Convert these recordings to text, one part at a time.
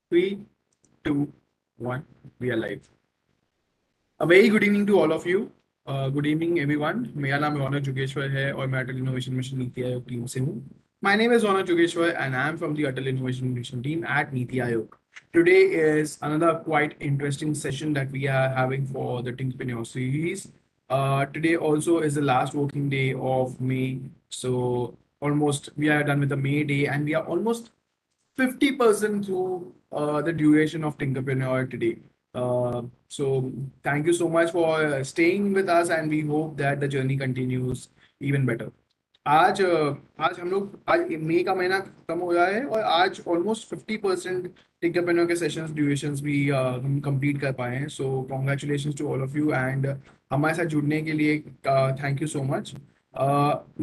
Three, two, one. We are live. A very good evening to all of you. Good evening, everyone. मेरा नाम रोनक जोगेश्वर है और मैं अटल innovation mission NITI Aayog team से हूँ. My name is Ronak Jogeshwar and I am from the Atal Innovation Mission team at Niti Aayog. Today is another quite interesting session that we are having for the Tinkerpreneur series. Today also is the last working day of May. So almost we are done with the May day and we are almost 50% through the duration of Tinkerpreneur today. So thank you so much for staying with us and we hope that the journey continues even better. आज हम लोग आज मई का महीना खत्म हो रहा है और आज ऑलमोस्ट 50% टिंकरप्रेन्योर के सेशंस ड्यूरेशंस भी हम कंप्लीट कर पाए हैं. So congratulation to all of you and हमारे साथ जुड़ने के लिए thank you so much.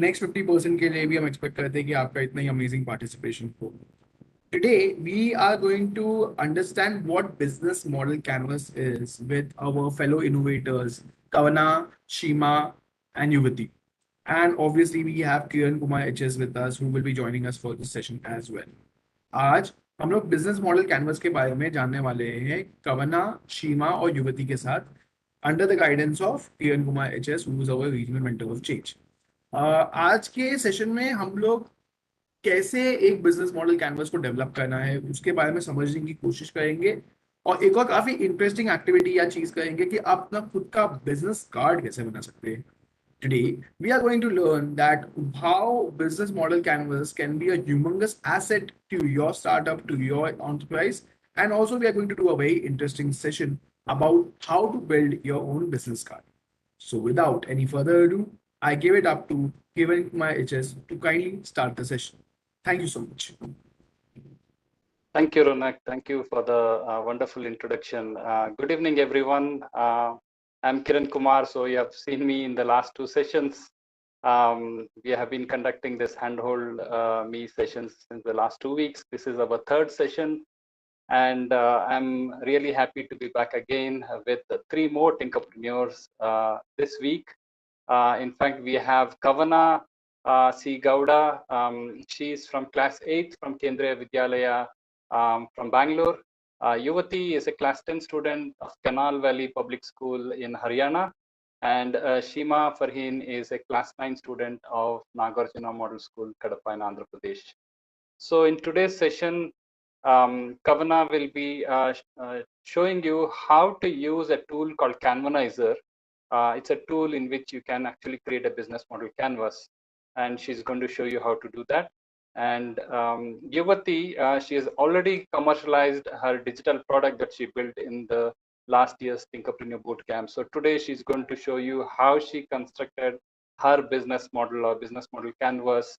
Next 50% के लिए भी हम एक्सपेक्ट करते हैं कि आपका इतना ही अमेजिंग पार्टिसिपेशन हो. Today, we are going to understand what business model canvas is with our fellow innovators, Kavana, Shima, and Yuvati. And obviously, we have Kiran Kumar HS with us, who will be joining us for this session as well. आज हम लोग business model canvas के बारे में जानने वाले हैं कवना, शीमा और युवती के साथ under the guidance of Kiran Kumar HS, who is our regional mentor of change. आज के सेशन में हम लोग कैसे एक बिजनेस मॉडल कैनवस को डेवलप करना है उसके बारे में समझने की कोशिश करेंगे और एक और काफी इंटरेस्टिंग एक्टिविटी या चीज करेंगे कि आप अपना खुद का बिजनेस कार्ड कैसे बना सकते हैं. Today, we are going to learn that how business model canvas can be a humongous asset to your startup, to your enterprise, and also we are going to do a very interesting session about how to build your own business card. So, without any further ado, I give it up to Kevin my HS to kindly start the session. Thank you so much. Thank you, Ronak. Thank you for the wonderful introduction. Good evening, everyone. I'm Kiran Kumar. So you have seen me in the last two sessions. We have been conducting this Handhold Me sessions since the last 2 weeks. This is our third session. And I'm really happy to be back again with three more Tinkerpreneurs this week. In fact, we have Kavana C. Gowda. She's from class 8 from Kendriya Vidyalaya from Bangalore. Yuvati is a class 10 student of Canal Valley Public School in Haryana. And Shima Farheen is a class 9 student of Nagarjuna Model School, Kadapa in Andhra Pradesh. So in today's session, Kavana will be showing you how to use a tool called Canvanizer. It's a tool in which you can actually create a business model canvas. And she's going to show you how to do that. And Yuvati, she has already commercialized her digital product that she built in the last year's Tinkerpreneur Bootcamp. So today she's going to show you how she constructed her business model or business model canvas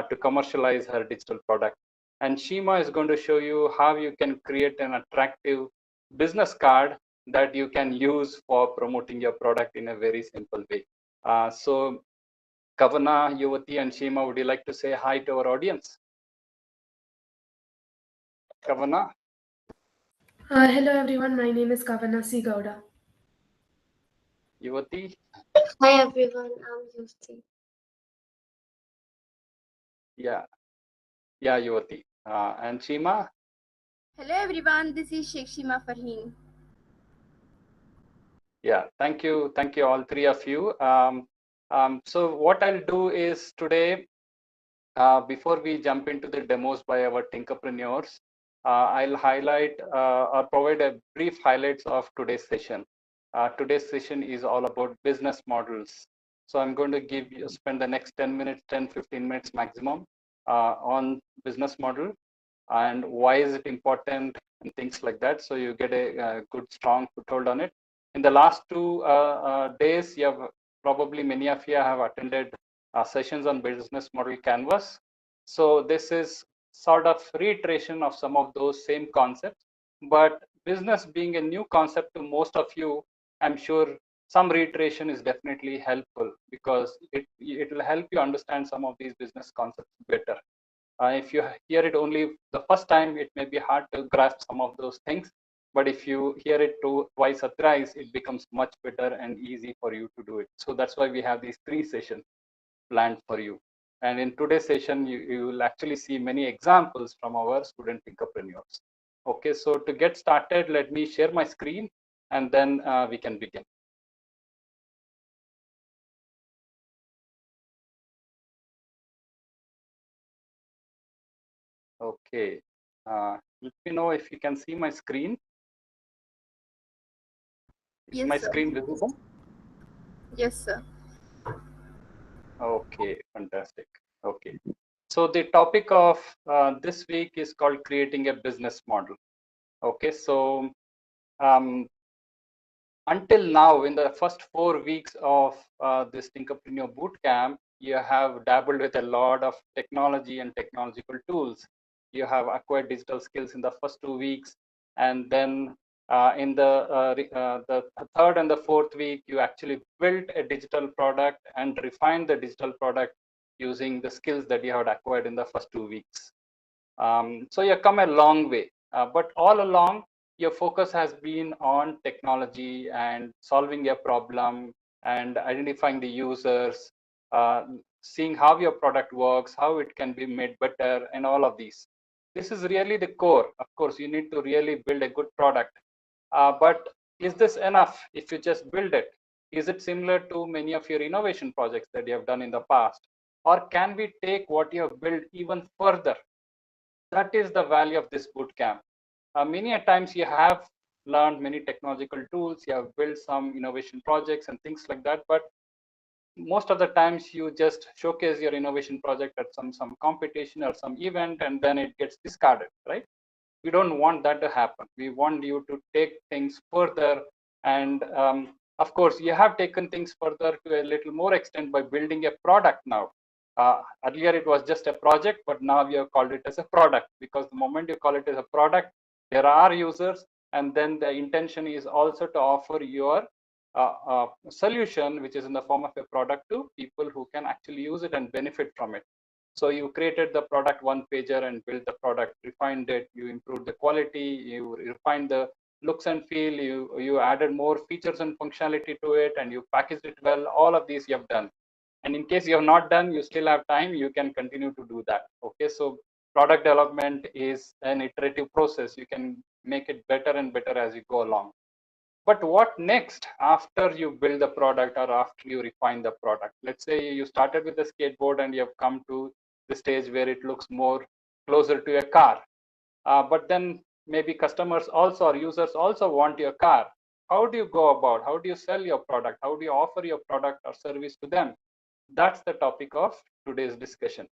to commercialize her digital product. And Shima is going to show you how you can create an attractive business card that you can use for promoting your product in a very simple way. So Kavana, Yuvati, and Shima, would you like to say hi to our audience? Kavana? Hello everyone, my name is Kavana C. Gowda. Yuvati? Hi everyone, I'm Yusti. Yeah, Yuvati. And Shima? Hello everyone, this is Sheikh Shima Farheen. Yeah, thank you all three of you. So what I'll do is today, before we jump into the demos by our Tinkerpreneurs, I'll highlight or provide a brief highlights of today's session. Today's session is all about business models. So I'm going to spend the next 10 minutes, 10-15 minutes maximum on business model and why is it important and things like that. So you get a good, strong foothold on it. In the last 2 days, you have probably many of you have attended sessions on business model canvas. So this is sort of reiteration of some of those same concepts, but business being a new concept to most of you, I'm sure some reiteration is definitely helpful because it will help you understand some of these business concepts better. If you hear it only the first time, it may be hard to grasp some of those things. But if you hear it twice or thrice, it becomes much better and easy for you to do it. So that's why we have these 3 sessions planned for you. And in today's session, you will actually see many examples from our student Tinkerpreneurs. Okay, so to get started, let me share my screen and then we can begin. Okay, let me know if you can see my screen. Is Yes, my sir. screen visible? Yes, sir. Okay, fantastic. Okay, so the topic of this week is called creating a business model. Okay, so until now, in the first 4 weeks of this Tinkerpreneur bootcamp, you have dabbled with a lot of technology and technological tools. You have acquired digital skills in the first 2 weeks, and then in the third and the fourth week, you actually built a digital product and refined the digital product using the skills that you had acquired in the first 2 weeks. So you've come a long way, but all along your focus has been on technology and solving a problem and identifying the users, seeing how your product works, how it can be made better, and all of these. This is really the core. Of course, you need to really build a good product. But is this enough if you just build it? Is it similar to many of your innovation projects that you have done in the past? Or can we take what you have built even further? That is the value of this bootcamp. Many a times you have learned many technological tools, you have built some innovation projects and things like that, but most of the times you just showcase your innovation project at some competition or some event, and then it gets discarded, right? We don't want that to happen. We want you to take things further, and of course you have taken things further to a little more extent by building a product now. Earlier it was just a project, but now we have called it as a product, because the moment you call it as a product, there are users, and then the intention is also to offer your solution, which is in the form of a product, to people who can actually use it and benefit from it. So you created the product one pager and built the product, refined it, you improved the quality, you refined the looks and feel, you added more features and functionality to it, and you packaged it well. All of these you have done. And in case you have not done, you still have time, you can continue to do that. Okay, so product development is an iterative process. You can make it better and better as you go along. But what next after you build the product or after you refine the product? Let's say you started with a skateboard and you have come to the stage where it looks more closer to a car. But then maybe customers also or users also want your car. How do you go about? How do you sell your product? How do you offer your product or service to them? That's the topic of today's discussion.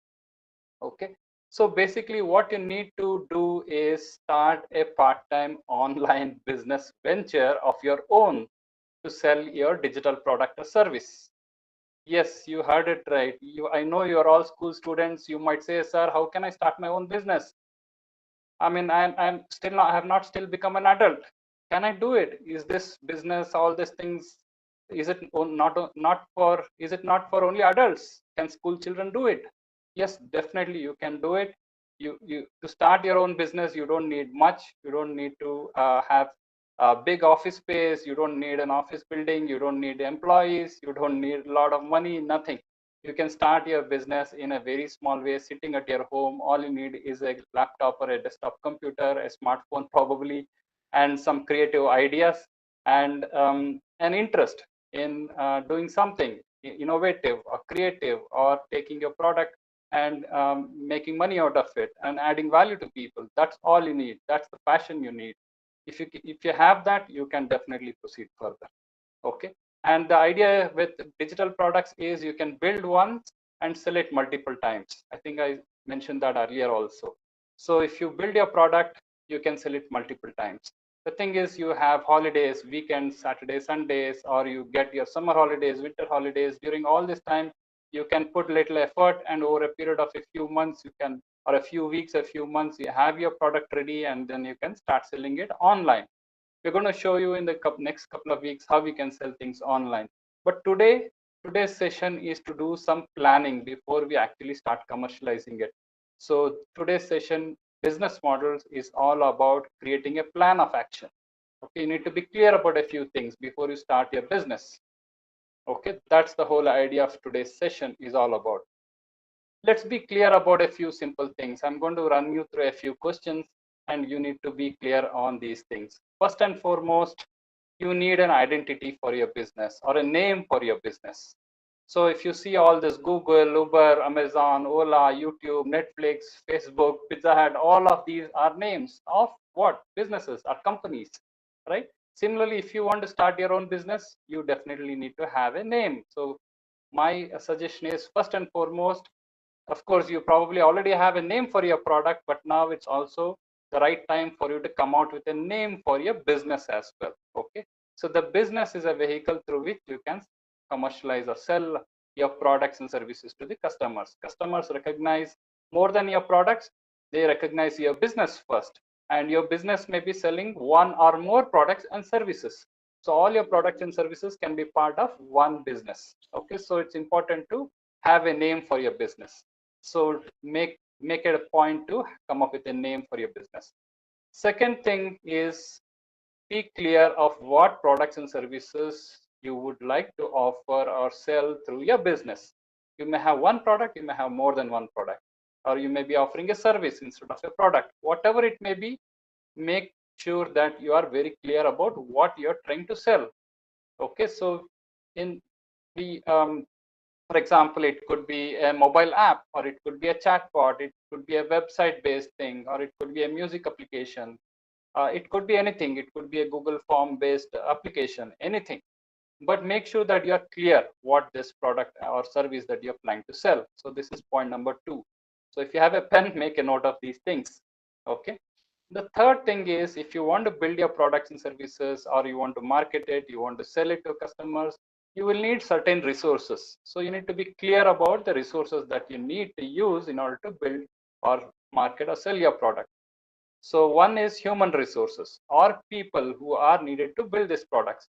Okay, so basically what you need to do is start a part-time online business venture of your own to sell your digital product or service. Yes, you heard it right. I know you're all school students. You might say, sir, how can I start my own business? I mean, I'm still not, I have not still become an adult. Can I do it? Is this business, all these things, is it not for only adults? Can school children do it? Yes, definitely you can do it. You to start your own business, you don't need much. You don't need to have a big office space. You don't need an office building. You don't need employees. You don't need a lot of money, nothing. You can start your business in a very small way, sitting at your home. All you need is a laptop or a desktop computer, a smartphone probably, and some creative ideas, and an interest in doing something innovative or creative, or taking your product and making money out of it and adding value to people. That's all you need. That's the passion you need. If you have that, you can definitely proceed further. Okay, and the idea with digital products is you can build once and sell it multiple times. I think I mentioned that earlier also. So if you build your product, you can sell it multiple times. The thing is, you have holidays, weekends, Saturdays, Sundays, or you get your summer holidays, winter holidays. During all this time, you can put little effort, and over a period of a few months, you can, or a few weeks, a few months, you have your product ready, and then you can start selling it online. We're going to show you in the next couple of weeks how we can sell things online. But today's session is to do some planning before we actually start commercializing it. So today's session, business models, is all about creating a plan of action. Okay, you need to be clear about a few things before you start your business. Okay, that's the whole idea of today's session is all about. Let's be clear about a few simple things. I'm going to run you through a few questions. and you need to be clear on these things. First and foremost, you need an identity for your business or a name for your business. So if you see all this Google, Uber, Amazon, Ola, YouTube, Netflix, Facebook, Pizza Hut, all of these are names of what? Businesses or companies, right? Similarly, if you want to start your own business, you definitely need to have a name. So my suggestion is, first and foremost, of course, you probably already have a name for your product, but now it's also the right time for you to come out with a name for your business as well. Okay. So the business is a vehicle through which you can commercialize or sell your products and services to the customers. Customers recognize more than your products, they recognize your business first. And your business may be selling one or more products and services. So all your products and services can be part of one business. Okay. So it's important to have a name for your business. So make it a point to come up with a name for your business. Second thing is, be clear of what products and services you would like to offer or sell through your business. You may have one product, you may have more than one product, or you may be offering a service instead of a product. Whatever it may be, make sure that you are very clear about what you're trying to sell. Okay, so in the for example, it could be a mobile app, or it could be a chatbot, it could be a website based thing, or it could be a music application. It could be anything. It could be a Google form based application, anything. But make sure that you're clear what this product or service that you're planning to sell. So this is point number 2. So if you have a pen, make a note of these things. Okay. The third thing is, if you want to build your products and services, or you want to market it, you want to sell it to customers, you will need certain resources. So you need to be clear about the resources that you need to use in order to build or market or sell your product. So one is human resources, or people who are needed to build these products.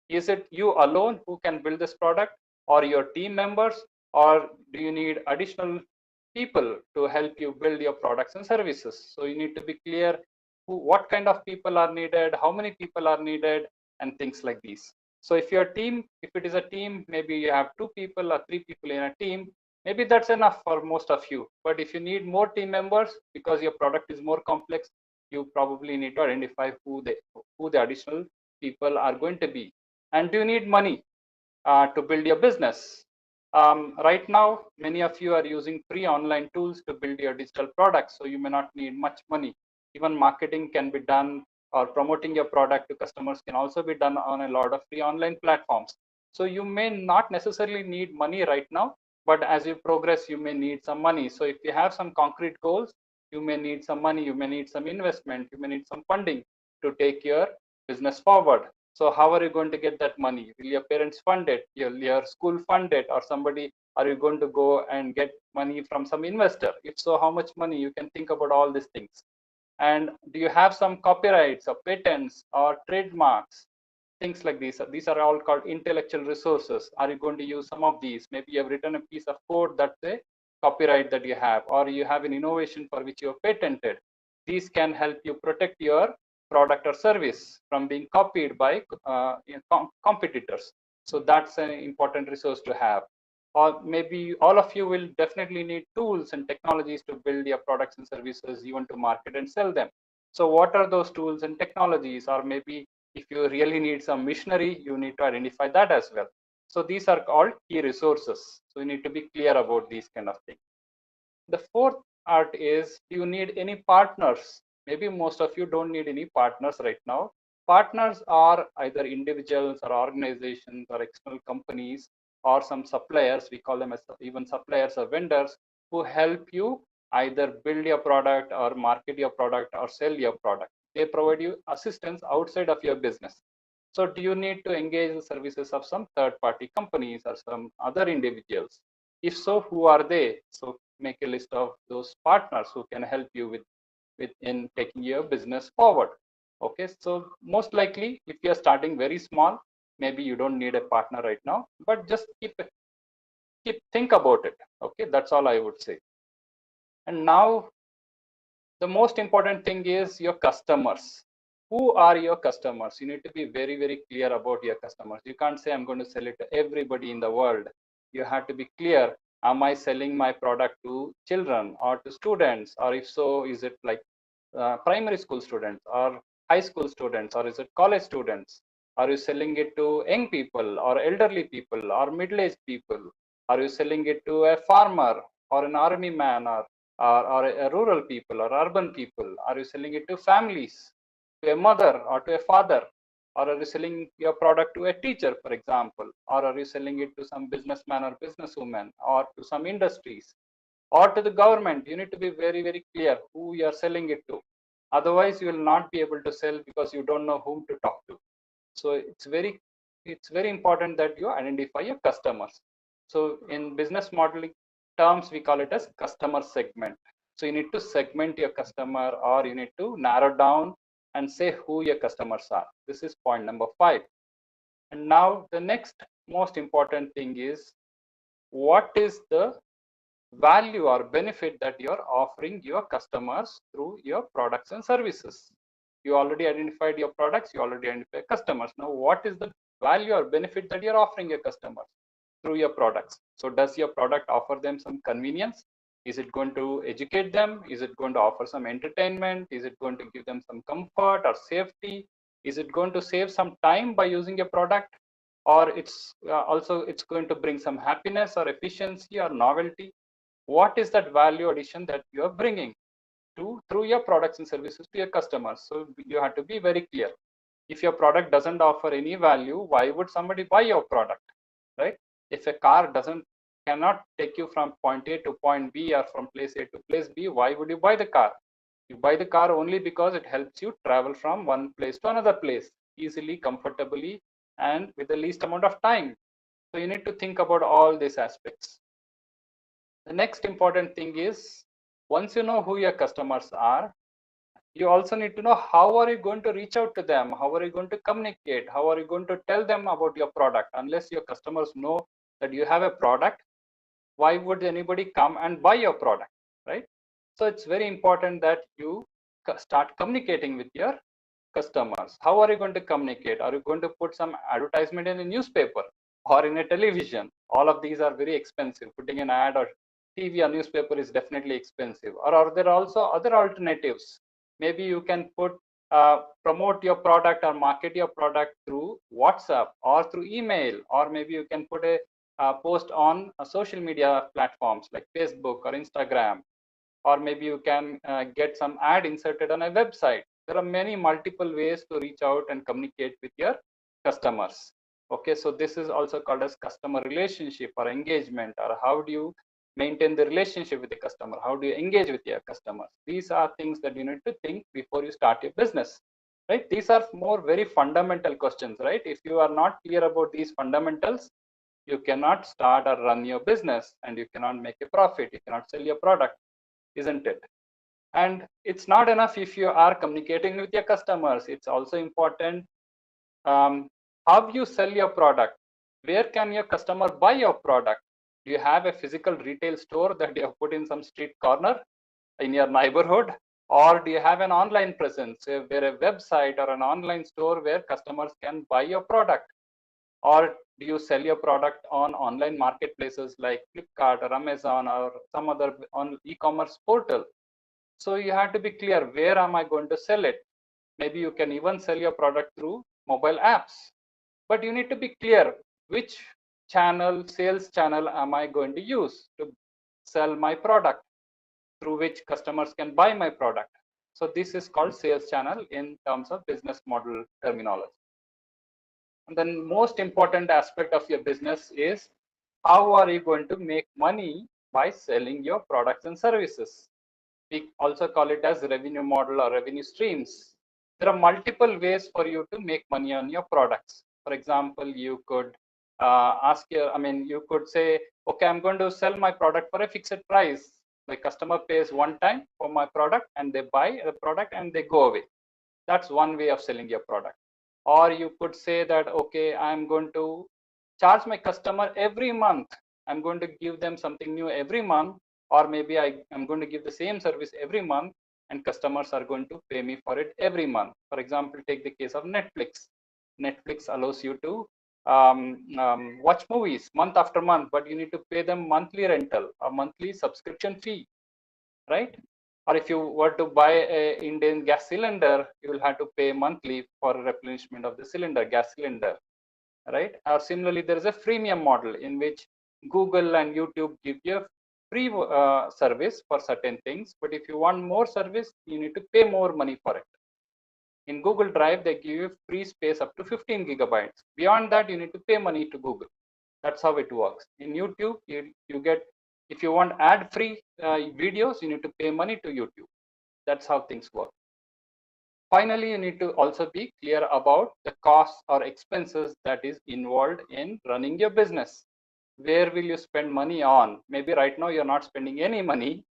Is it you alone who can build this product, or your team members, or do you need additional people to help you build your products and services? So you need to be clear what kind of people are needed, how many people are needed, and things like these. So if your team, if it is a team, maybe you have 2 people or 3 people in a team, maybe that's enough for most of you. But if you need more team members because your product is more complex, you probably need to identify who the additional people are going to be. And do you need money to build your business? Right now, many of you are using free online tools to build your digital products, so you may not need much money. Even marketing can be done, or promoting your product to customers can also be done on a lot of free online platforms. So you may not necessarily need money right now, but as you progress, you may need some money. So if you have some concrete goals, you may need some money, you may need some investment, you may need some funding to take your business forward. So how are you going to get that money? Will your parents fund it? Your school fund it? Or somebody, are you going to go and get money from some investor? If so, how much money? You can think about all these things. And do you have some copyrights or patents or trademarks? Things like these. These are all called intellectual resources. Are you going to use some of these? Maybe you have written a piece of code that's a copyright that you have, or you have an innovation for which you have patented. These can help you protect your product or service from being copied by competitors. So that's an important resource to have. Or maybe all of you will definitely need tools and technologies to build your products and services you want to market and sell them. So what are those tools and technologies? Or maybe if you really need some machinery, you need to identify that as well. So these are called key resources. So you need to be clear about these kind of things. The fourth part is, do you need any partners? Maybe most of you don't need any partners right now. Partners are either individuals or organizations or external companies, or some suppliers. We call them as even suppliers or vendors, who help you either build your product or market your product or sell your product. They provide you assistance outside of your business. So do you need to engage the services of some third-party companies or some other individuals? If so, who are they? So make a list of those partners who can help you with in taking your business forward. Okay, so most likely, if you're starting very small, maybe you don't need a partner right now, but just think about it. Okay, that's all I would say. And now the most important thing is your customers. Who are your customers? You need to be very, very clear about your customers. You can't say I'm going to sell it to everybody in the world. You have to be clear. Am I selling my product to children or to students? Or if so, is it like primary school students or high school students, or is it college students? Are you selling it to young people or elderly people or middle-aged people? Are you selling it to a farmer or an army man or a rural people or urban people? Are you selling it to families, to a mother or to a father? Or are you selling your product to a teacher, for example? Or are you selling it to some businessman or businesswoman or to some industries or to the government? You need to be very, very clear who you are selling it to. Otherwise, you will not be able to sell because you don't know whom to talk to. So it's very important that you identify your customers. So in business modeling terms, we call it as customer segment. So you need to segment your customer, or you need to narrow down and say who your customers are. This is point number 5. And now the next most important thing is, what is the value or benefit that you're offering your customers through your products and services? You already identified your products, you already identified customers. Now, what is the value or benefit that you're offering your customers through your products? So does your product offer them some convenience? Is it going to educate them? Is it going to offer some entertainment? Is it going to give them some comfort or safety? Is it going to save some time by using your product? Or it's going to bring some happiness or efficiency or novelty? What is that value addition that you are bringing through your products and services to your customers? So you have to be very clear. If your product doesn't offer any value, why would somebody buy your product, right? If a car cannot take you from point A to point B or from place A to place B, why would you buy the car? You buy the car only because it helps you travel from one place to another place easily, comfortably, and with the least amount of time. So you need to think about all these aspects. The next important thing is, once you know who your customers are, you also need to know how are you going to reach out to them, how are you going to communicate, how are you going to tell them about your product. Unless your customers know that you have a product, why would anybody come and buy your product, right? So it's very important that you start communicating with your customers. How are you going to communicate? Are you going to put some advertisement in a newspaper or in a television? All of these are very expensive. Putting an ad or TV or newspaper is definitely expensive. Or are there also other alternatives? Maybe you can promote your product or market your product through WhatsApp or through email, or maybe you can put a post on social media platforms like Facebook or Instagram, or maybe you can get some ad inserted on a website. There are many multiple ways to reach out and communicate with your customers. Okay, so this is also called as customer relationship or engagement, or how do you maintain the relationship with the customer? How do you engage with your customers? These are things that you need to think before you start your business, right? These are more very fundamental questions, right? If you are not clear about these fundamentals, you cannot start or run your business, and you cannot make a profit. You cannot sell your product, isn't it? And it's not enough if you are communicating with your customers. It's also important how you sell your product. Where can your customer buy your product? Do you have a physical retail store that you have put in some street corner in your neighborhood? Or do you have an online presence, where a website or an online store where customers can buy your product? Or do you sell your product on online marketplaces like Flipkart or Amazon or some other on e-commerce portal? So you have to be clear, where am I going to sell it? Maybe you can even sell your product through mobile apps, but you need to be clear, which sales channel am I going to use to sell my product, through which customers can buy my product. So this is called sales channel in terms of business model terminology. And then most important aspect of your business is, how are you going to make money by selling your products and services? We also call it as revenue model or revenue streams. There are multiple ways for you to make money on your products. For example, you could you could say, okay, I'm going to sell my product for a fixed price. The customer pays one time for my product and they buy the product and they go away. That's one way of selling your product. Or you could say that, okay, I'm going to charge my customer every month. I'm going to give them something new every month, or maybe I'm going to give the same service every month and customers are going to pay me for it every month. For example, take the case of Netflix. Netflix allows you to watch movies month after month, but you need to pay them monthly rental or monthly subscription fee, right? Or if you were to buy a Indian gas cylinder, you will have to pay monthly for replenishment of the cylinder, gas cylinder, right? Or similarly, there is a freemium model in which Google and YouTube give you a free service for certain things, but if you want more service, you need to pay more money for it. In Google Drive, they give you free space up to 15 gigabytes. Beyond that, you need to pay money to Google. That's how it works. In YouTube, you get, if you want ad-free videos, you need to pay money to YouTube. That's how things work. Finally, you need to also be clear about the costs or expenses that is involved in running your business. Where will you spend money on? Maybe right now you're not spending any money,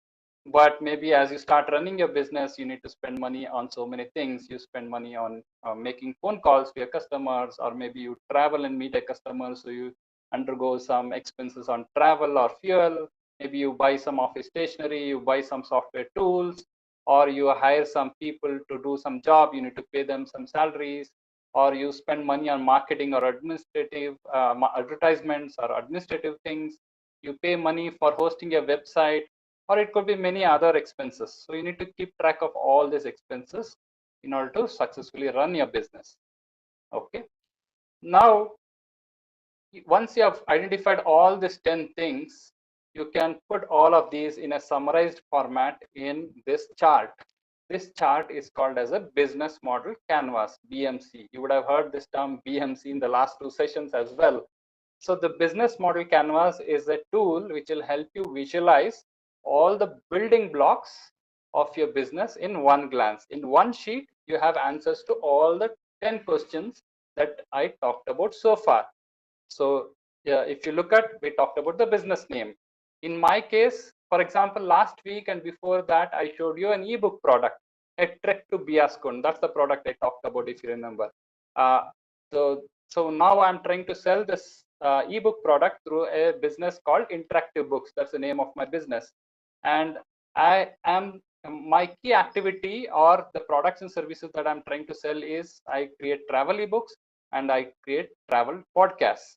but maybe as you start running your business, you need to spend money on so many things. You spend money on making phone calls to your customers, or maybe you travel and meet a customer, so you undergo some expenses on travel or fuel. Maybe you buy some office stationery, you buy some software tools, or you hire some people to do some job, you need to pay them some salaries, or you spend money on marketing or administrative advertisements or administrative things. You pay money for hosting your website, or it could be many other expenses. So you need to keep track of all these expenses in order to successfully run your business. Okay. Now, once you have identified all these 10 things, you can put all of these in a summarized format in this chart. This chart is called as a business model canvas, BMC. You would have heard this term BMC in the last 2 sessions as well. So the business model canvas is a tool which will help you visualize all the building blocks of your business in one glance. In one sheet, you have answers to all the 10 questions that I talked about so far. So yeah, if you look at, we talked about the business name. In my case, for example, last week and before that, I showed you an ebook product, a trek to Biaskund. That's the product I talked about, if you remember. So now I'm trying to sell this ebook product through a business called Interactive Books. That's the name of my business. And my key activity or the products and services that I'm trying to sell is I create travel ebooks and I create travel podcasts.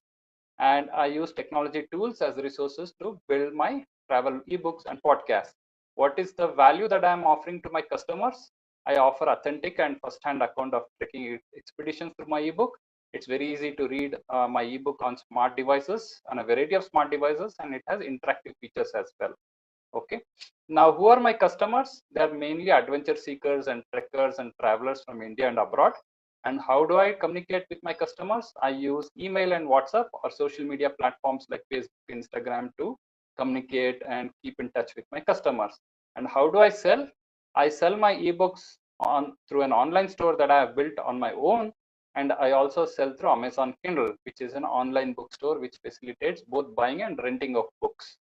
And I use technology tools as resources to build my travel ebooks and podcasts. What is the value that I'm offering to my customers? I offer authentic and first-hand account of trekking expeditions through my ebook. It's very easy to read my ebook on smart devices, on a variety of smart devices, and it has interactive features as well. Okay. Now, who are my customers? They are mainly adventure seekers and trekkers and travelers from India and abroad. And how do I communicate with my customers? I use email and WhatsApp or social media platforms like Facebook, Instagram to communicate and keep in touch with my customers. And how do I sell? I sell my ebooks through an online store that I have built on my own. And I also sell through Amazon Kindle, which is an online bookstore which facilitates both buying and renting of books.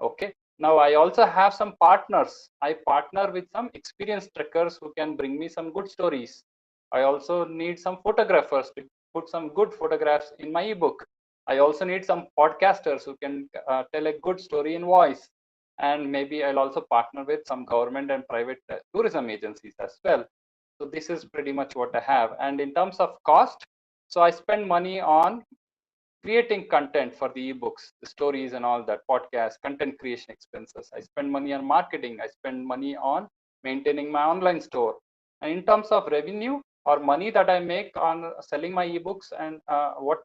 Okay. Now I also have some partners. I partner with some experienced trekkers who can bring me some good stories. I also need some photographers to put some good photographs in my ebook. I also need some podcasters who can tell a good story in voice. And maybe I'll also partner with some government and private tourism agencies as well. So this is pretty much what I have. And in terms of cost, so I spend money on creating content for the ebooks, the stories and all that, podcast, content creation expenses. I spend money on marketing. I spend money on maintaining my online store. And in terms of revenue or money that I make on selling my ebooks, and what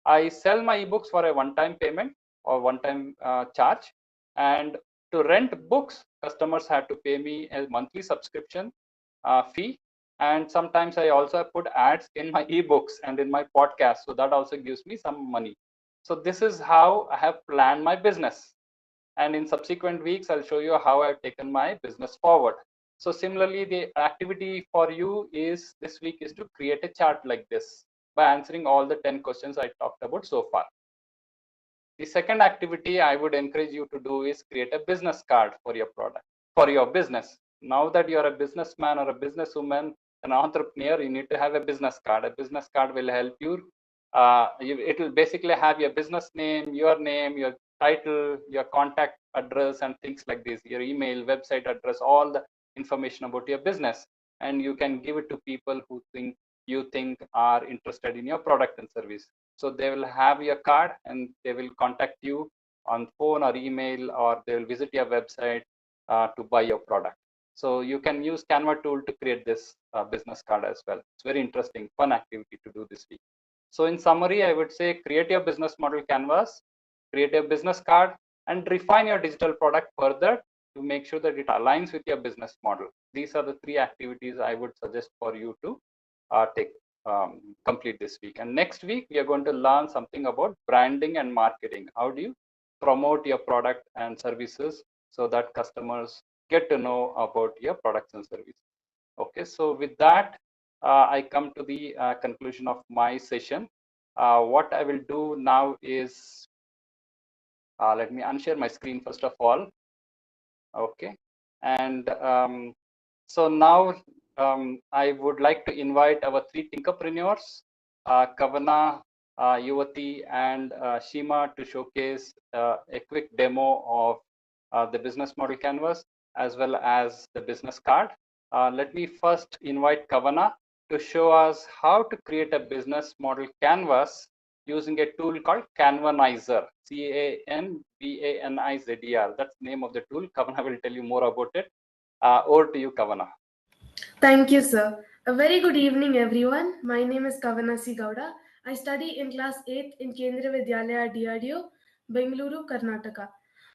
I sell my ebooks for a one-time payment or one-time charge. And to rent books, customers have to pay me a monthly subscription fee. And sometimes I also put ads in my ebooks and in my podcast, so that also gives me some money. So this is how I have planned my business, and in subsequent weeks I'll show you how I've taken my business forward. So similarly, the activity for you is this week is to create a chart like this by answering all the 10 questions I talked about so far. The second activity I would encourage you to do is create a business card for your product, for your business. Now that you're a businessman or a businesswoman, an entrepreneur, you need to have a business card. A business card will help you. It will basically have your business name, your title, your contact address, and things like this, your email, website address, all the information about your business. And you can give it to people who you think are interested in your product and service. So they will have your card and they will contact you on phone or email, or they will visit your website to buy your product. So you can use Canva tool to create this business card as well. It's very interesting, fun activity to do this week. So in summary, I would say create your business model canvas, create a business card, and refine your digital product further to make sure that it aligns with your business model. These are the 3 activities I would suggest for you to complete this week. And next week, we are going to learn something about branding and marketing. How do you promote your product and services so that customers get to know about your products and services? Okay, so with that, I come to the conclusion of my session. What I will do now is, let me unshare my screen first of all. Okay, and so now I would like to invite our 3 Tinkerpreneurs, Kavana, Yuvati, and Shima to showcase a quick demo of the business model canvas as well as the business card. Let me first invite Kavana to show us how to create a business model canvas using a tool called Canvanizer, Canvanizer. That's the name of the tool. Kavana will tell you more about it. Over to you, Kavana. Thank you, sir. A very good evening, everyone. My name is Kavana C. Gowda. I study in class 8th in Kendriya Vidyalaya DRDO, Bengaluru, Karnataka.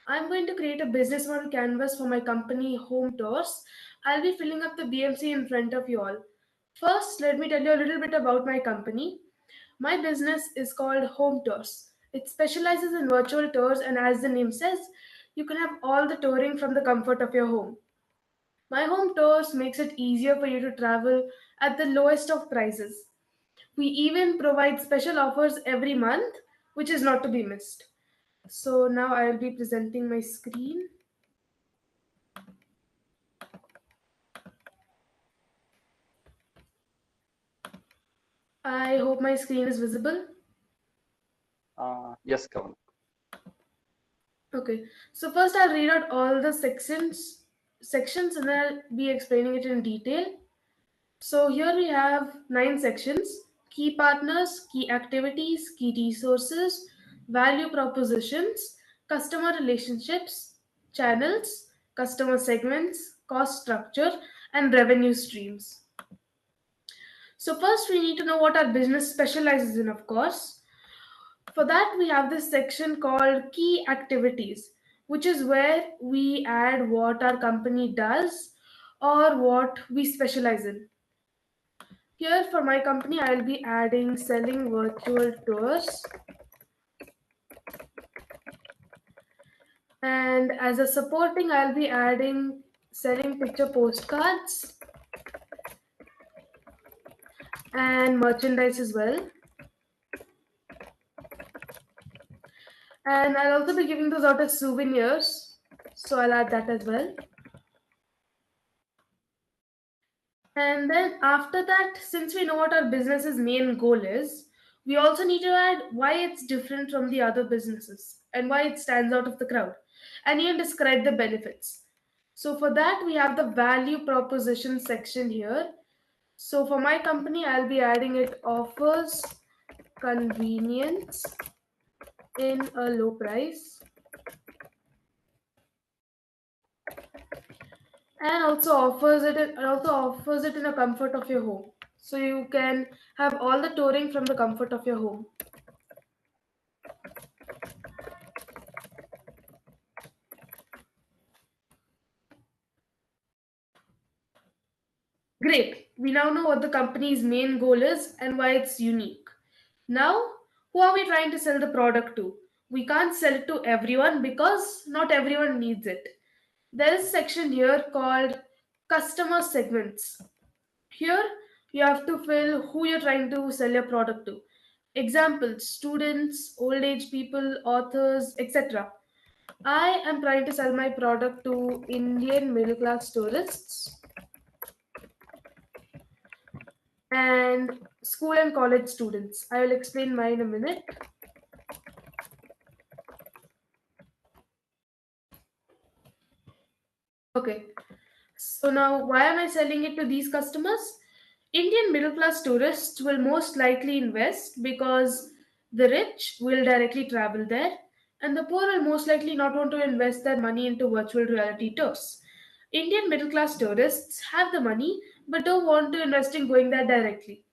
I'm going to create a business model canvas for my company, Home Tours. I'll be filling up the BMC in front of you all. First, let me tell you a little bit about my company. My business is called Home Tours. It specializes in virtual tours, and as the name says, you can have all the touring from the comfort of your home. My Home Tours makes it easier for you to travel at the lowest of prices. We even provide special offers every month, which is not to be missed. So now I will be presenting my screen. I hope my screen is visible. Yes, Kavana. Okay, so first I'll read out all the sections and then I'll be explaining it in detail. So here we have 9 sections: key partners, key activities, key resources, value propositions, customer relationships, channels, customer segments, cost structure, and revenue streams. So first we need to know what our business specializes in, of course. For that, we have this section called key activities, which is where we add what our company does or what we specialize in. Here for my company, I'll be adding selling virtual tours. And as a supporting, I'll be adding selling picture postcards and merchandise as well. And I'll also be giving those out as souvenirs. So I'll add that as well. And then after that, since we know what our business's main goal is, we also need to add why it's different from the other businesses and why it stands out of the crowd, and even describe the benefits. So for that, we have the value proposition section here. So for my company, I'll be adding it offers convenience in a low price, and also offers it in a comfort of your home. So you can have all the touring from the comfort of your home. Great. We now know what the company's main goal is and why it's unique. Now, who are we trying to sell the product to? We can't sell it to everyone because not everyone needs it. There is a section here called customer segments. Here, you have to fill who you're trying to sell your product to. Examples: students, old age people, authors, etc. I am trying to sell my product to Indian middle class tourists and school and college students. I will explain mine in a minute. Okay, so now why am I selling it to these customers? Indian middle class tourists will most likely invest because the rich will directly travel there, and the poor will most likely not want to invest their money into virtual reality tours. Indian middle class tourists have the money but don't want to invest in going there directly.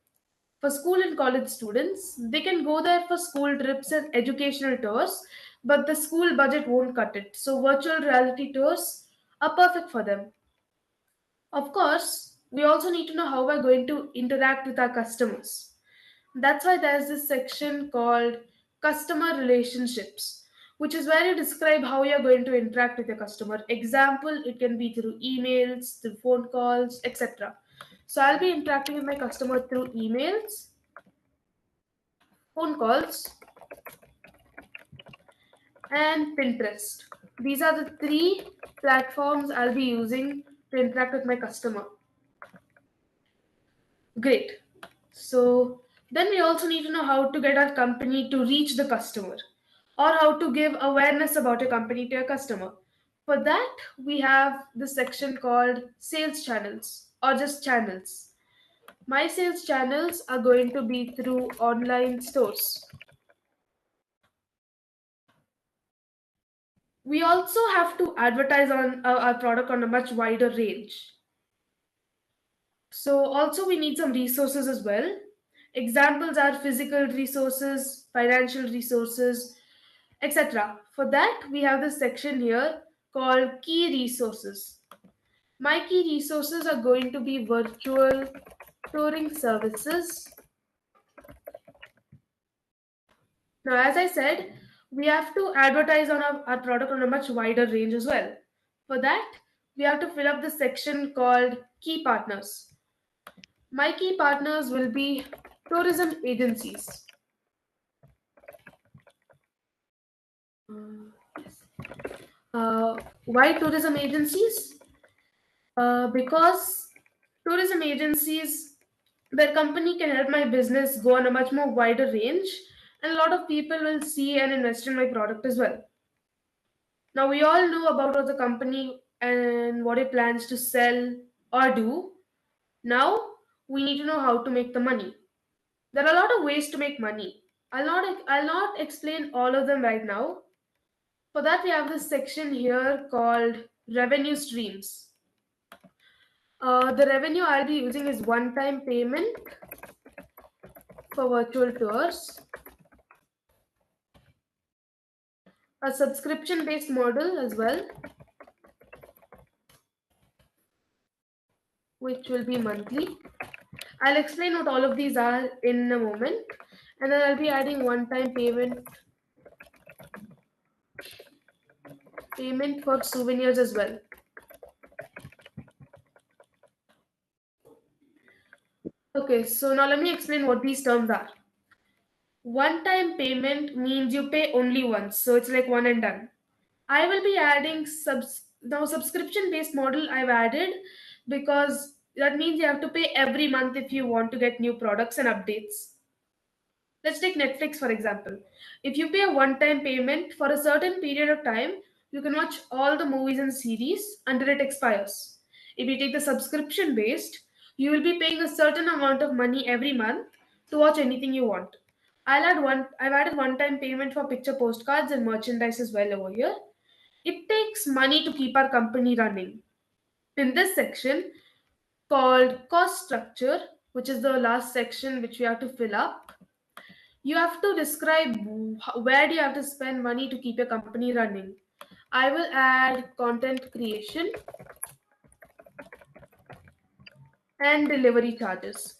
For school and college students, they can go there for school trips and educational tours, but the school budget won't cut it. So, virtual reality tours are perfect for them. Of course, we also need to know how we're going to interact with our customers. That's why there's this section called customer relationships, which is where you describe how you're going to interact with your customer. Example, it can be through emails, through phone calls, etc. So I'll be interacting with my customer through emails, phone calls, and Pinterest. These are the three platforms I'll be using to interact with my customer. Great. So then we also need to know how to get our company to reach the customer or how to give awareness about your company to your customer. For that, we have the section called sales channels or just channels. My sales channels are going to be through online stores. We also have to advertise on our product on a much wider range. So also we need some resources as well. Examples are physical resources, financial resources, etc. For that, we have this section here called key resources. My key resources are going to be virtual touring services. Now, as I said, we have to advertise on our product on a much wider range as well. For that, we have to fill up the section called key partners. My key partners will be tourism agencies. Yes. Why tourism agencies? Because tourism agencies, their company can help my business go on a much more wider range, and a lot of people will see and invest in my product as well. Now, we all know about what the company and what it plans to sell or do. Now, we need to know how to make the money. There are a lot of ways to make money. I'll not explain all of them right now. For that, we have this section here called revenue streams. The revenue I'll be using is one-time payment for virtual tours, a subscription-based model as well, which will be monthly. I'll explain what all of these are in a moment, and then I'll be adding one-time payment for souvenirs as well. Okay, so now let me explain what these terms are. One-time payment means you pay only once, so it's like one and done. I will be adding subscription-based model I've added because that means you have to pay every month if you want to get new products and updates. Let's take Netflix for example. If you pay a one-time payment for a certain period of time, you can watch all the movies and series until it expires. If you take the subscription based, you will be paying a certain amount of money every month to watch anything you want. I've added one-time payment for picture postcards and merchandise as well over here. It takes money to keep our company running. In this section called cost structure, which is the last section which we have to fill up, you have to describe where do you have to spend money to keep your company running. I will add content creation and delivery charges.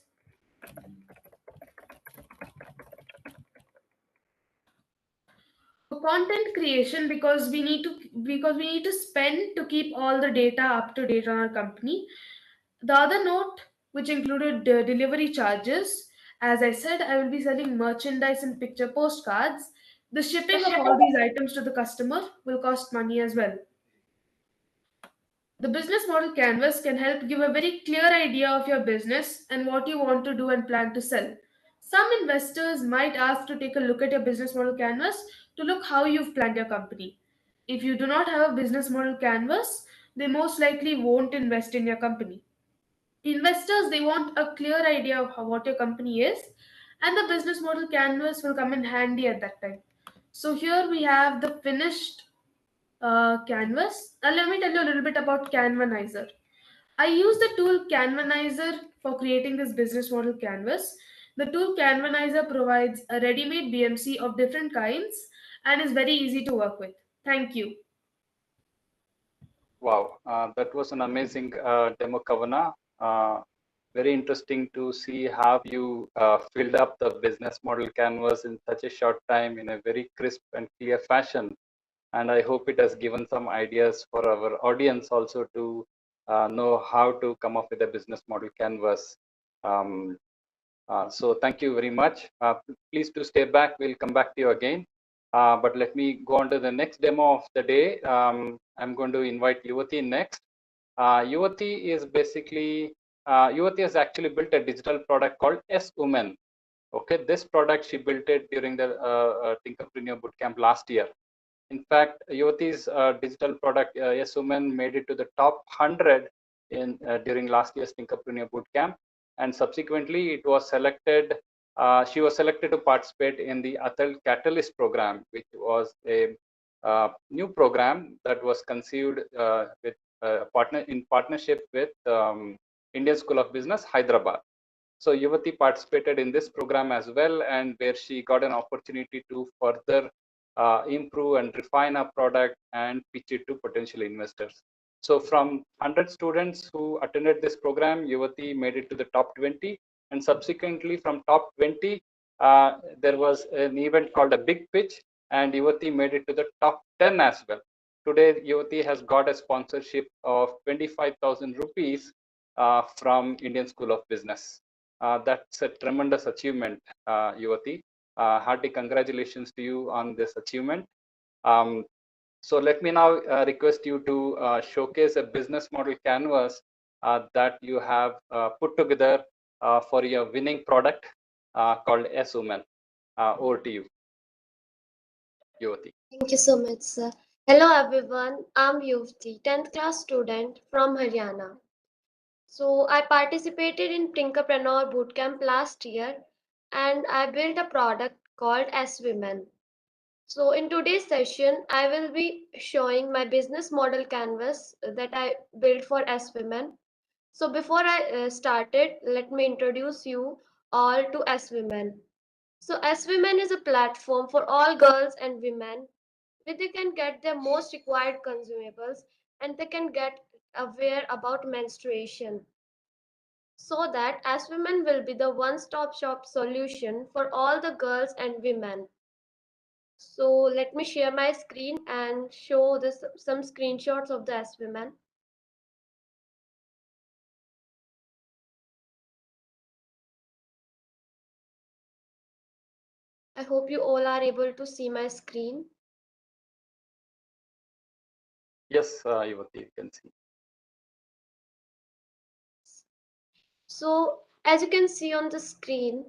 Content creation because we need to spend to keep all the data up to date on our company. The other note, which included delivery charges, as I said, I will be selling merchandise and picture postcards. The shipping of all these items to the customer will cost money as well. The business model canvas can help give a very clear idea of your business and what you want to do and plan to sell. Some investors might ask to take a look at your business model canvas to look how you've planned your company. If you do not have a business model canvas, they most likely won't invest in your company. Investors, they want a clear idea of what your company is, and the business model canvas will come in handy at that time. So here we have the finished Canvas. Let me tell you a little bit about Canvanizer. I use the tool Canvanizer for creating this business model canvas. The tool Canvanizer provides a ready-made BMC of different kinds and is very easy to work with. Thank you. Wow, that was an amazing demo, Kavana. Very interesting to see how you filled up the business model canvas in such a short time in a very crisp and clear fashion. And I hope it has given some ideas for our audience also to know how to come up with a business model canvas. Um, so thank you very much. Please do stay back. We'll come back to you again. But let me go on to the next demo of the day. I'm going to invite Yuvati next. Yuvati is basically, Yuvati has actually built a digital product called S-Women. Okay, this product she built it during the Tinkerpreneur Bootcamp last year. In fact, Yuvati's digital product, Yes Woman, made it to the top 100 in during last year's Tinkerpreneur Bootcamp, and subsequently it was selected. She was selected to participate in the ATL Catalyst program, which was a new program that was conceived with in partnership with Indian School of Business, Hyderabad. So Yuvati participated in this program as well, and where she got an opportunity to further improve and refine our product and pitch it to potential investors. So from 100 students who attended this program, Yuvati made it to the top 20, and subsequently from top 20, there was an event called a big pitch, and Yuvati made it to the top 10 as well. Today, Yuvati has got a sponsorship of 25,000 rupees from Indian School of Business. That's a tremendous achievement, Yuvati. Hearty congratulations to you on this achievement. So let me now request you to showcase a business model canvas that you have put together for your winning product called S-Woman. Over to you, Yuvati. Thank you so much, sir. Hello, everyone. I'm Yuvti, 10th class student from Haryana. So I participated in Tinkerpreneur Bootcamp last year and I built a product called S Women. So in today's session, I will be showing my business model canvas that I built for S Women. So before I started, let me introduce you all to S Women. So S Women is a platform for all girls and women where they can get their most required consumables and they can get aware about menstruation so that as women will be the one-stop shop solution for all the girls and women. So let me share my screen and show this some screenshots of the as women. I hope you all are able to see my screen. Yes, Yuvati, you can see. So as you can see on the screen,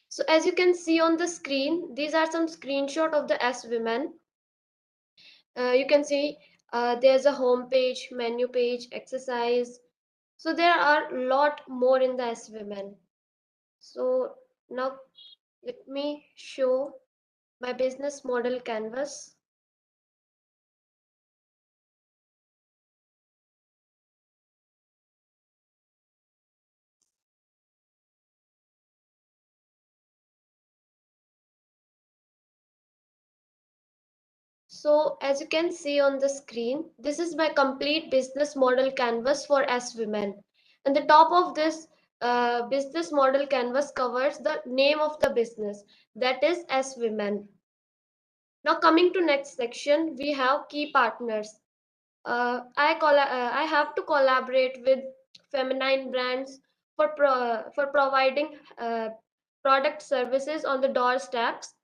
so as you can see on the screen, these are some screenshot of the S women. You can see there's a home page, menu page, exercise. So there are a lot more in the S women. So now let me show my business model canvas. So as you can see on the screen, this is my complete business model canvas for S Women. And the top of this business model canvas covers the name of the business, that is S Women. Now coming to next section, we have key partners. I have to collaborate with feminine brands for providing product services on the doorsteps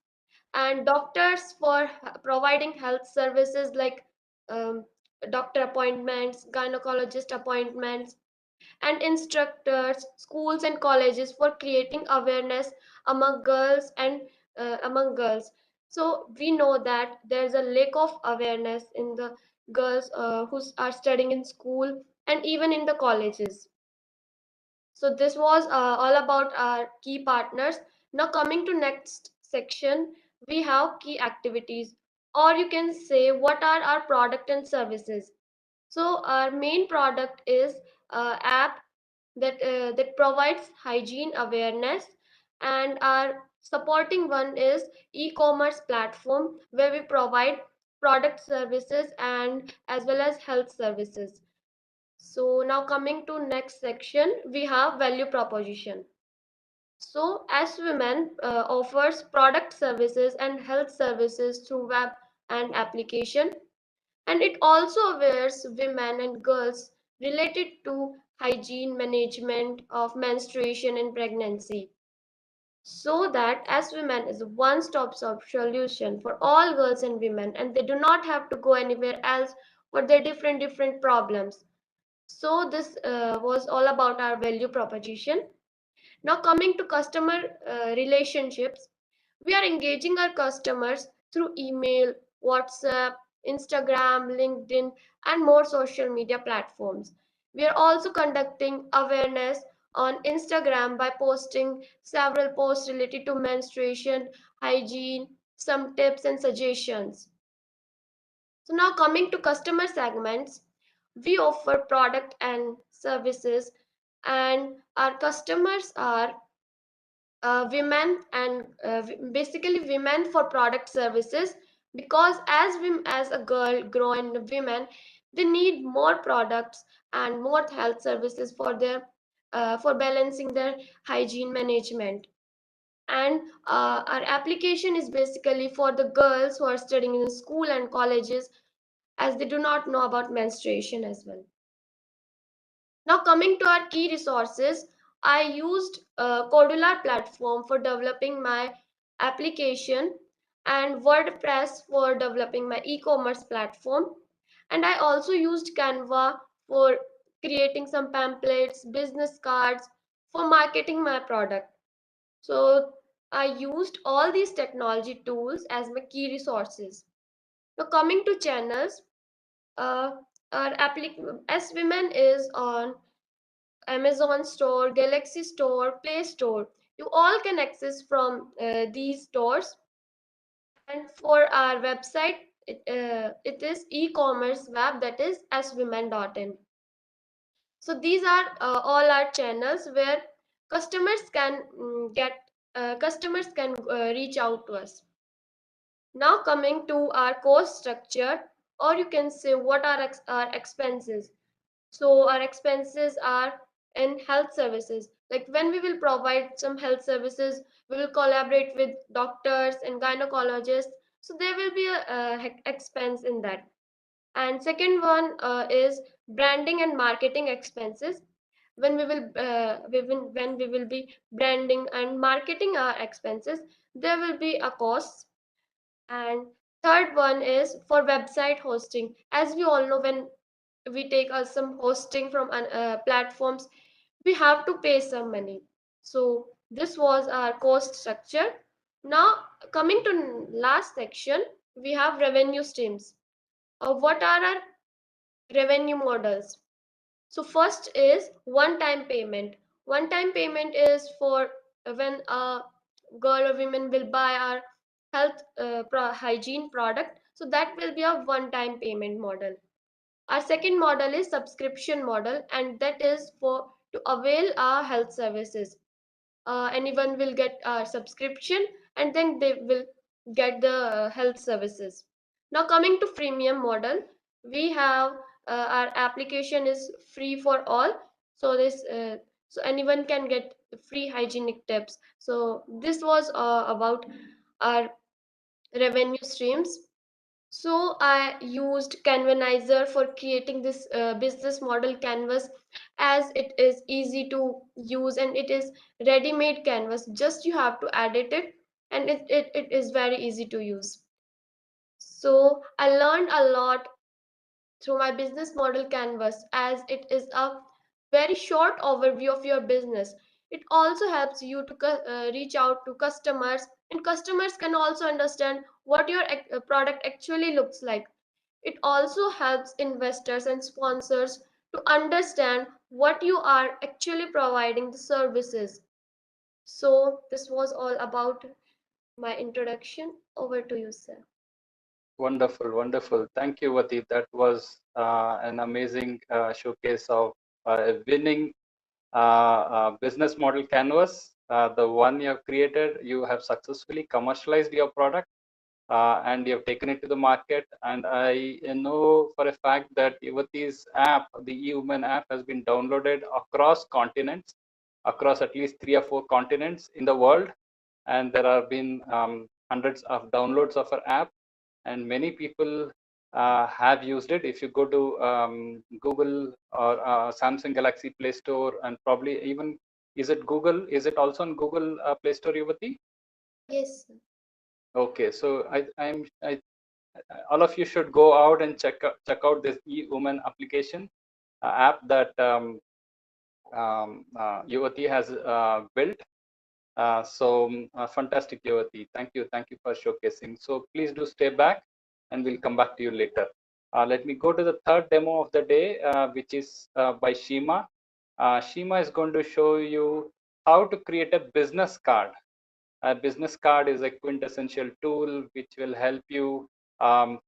and doctors for providing health services like um, doctor appointments, gynecologist appointments, and instructors, schools and colleges for creating awareness among girls and among girls. So we know that there's a lack of awareness in the girls who are studying in school and even in the colleges. So this was all about our key partners. Now coming to next section, we have key activities, or you can say what are our product and services. So our main product is app that provides hygiene awareness, and our supporting one is e-commerce platform where we provide product services and as well as health services. So now coming to next section, we have value proposition. So as women offers product services and health services through web and application, and it also awares women and girls related to hygiene management of menstruation and pregnancy, so that as women is a one-stop shop solution for all girls and women, and they do not have to go anywhere else for their different problems. So this was all about our value proposition. Now coming to customer relationships, we are engaging our customers through email, WhatsApp, Instagram, LinkedIn, and more social media platforms. We are also conducting awareness on Instagram by posting several posts related to menstruation, hygiene, some tips and suggestions. So now coming to customer segments, we offer product and services, and our customers are women, and basically women for product services, because as a girl grow and women, they need more products and more health services for their for balancing their hygiene management. And our application is basically for the girls who are studying in school and colleges, as they do not know about menstruation as well. Now coming to our key resources, I used a Codular platform for developing my application and WordPress for developing my e-commerce platform. And I also used Canva for creating some pamphlets, business cards for marketing my product. So I used all these technology tools as my key resources. Now coming to channels, uh, our S Women is on Amazon Store, Galaxy Store, Play Store. You all can access from these stores. And for our website, it is e-commerce web, that is swomen.in. So these are all our channels where customers can reach out to us. Now coming to our cost structure, or you can say what are our expenses. So our expenses are in health services. Like when we will provide some health services, we will collaborate with doctors and gynecologists. So there will be a expense in that. And second one is branding and marketing expenses. When we will be branding and marketing our expenses, there will be a cost. And third one is for website hosting. As we all know, when we take some hosting from platforms, we have to pay some money. So this was our cost structure. Now coming to last section, we have revenue streams. What are our revenue models? So first is one-time payment. One-time payment is for when a girl or women will buy our health hygiene product. So that will be a one-time payment model. Our second model is subscription model, and that is for to avail our health services. Anyone will get our subscription, and then they will get the health services. Now coming to freemium model, we have our application is free for all. So this so anyone can get free hygienic tips. So this was about our revenue streams. So I used Canvanizer for creating this business model canvas, as it is easy to use and it is ready-made canvas. Just you have to edit it, and it is very easy to use. So I learned a lot through my business model canvas, as it is a very short overview of your business. It also helps you to reach out to customers, and customers can also understand what your product actually looks like. It also helps investors and sponsors to understand what you are actually providing the services. So this was all about my introduction. Over to you, sir. Wonderful, wonderful. Thank you, Vati. That was an amazing showcase of a winning business model canvas. The one you have created, you have successfully commercialized your product and you have taken it to the market. And I know for a fact that Yuvati's app, the eWomen app, has been downloaded across continents, across at least 3 or 4 continents in the world. And there have been hundreds of downloads of our app, and many people have used it. If you go to Google or Samsung Galaxy Play Store, and probably even, is it Google? Is it also on Google Play Store, Yuvati? Yes, sir. Okay, so all of you should go out and check out this eWomen application app that Yuvati has built. Fantastic, Yuvati. Thank you for showcasing. So please do stay back, and we'll come back to you later. Let me go to the third demo of the day, which is by Shima. Shima is going to show you how to create a business card. A business card is a quintessential tool which will help you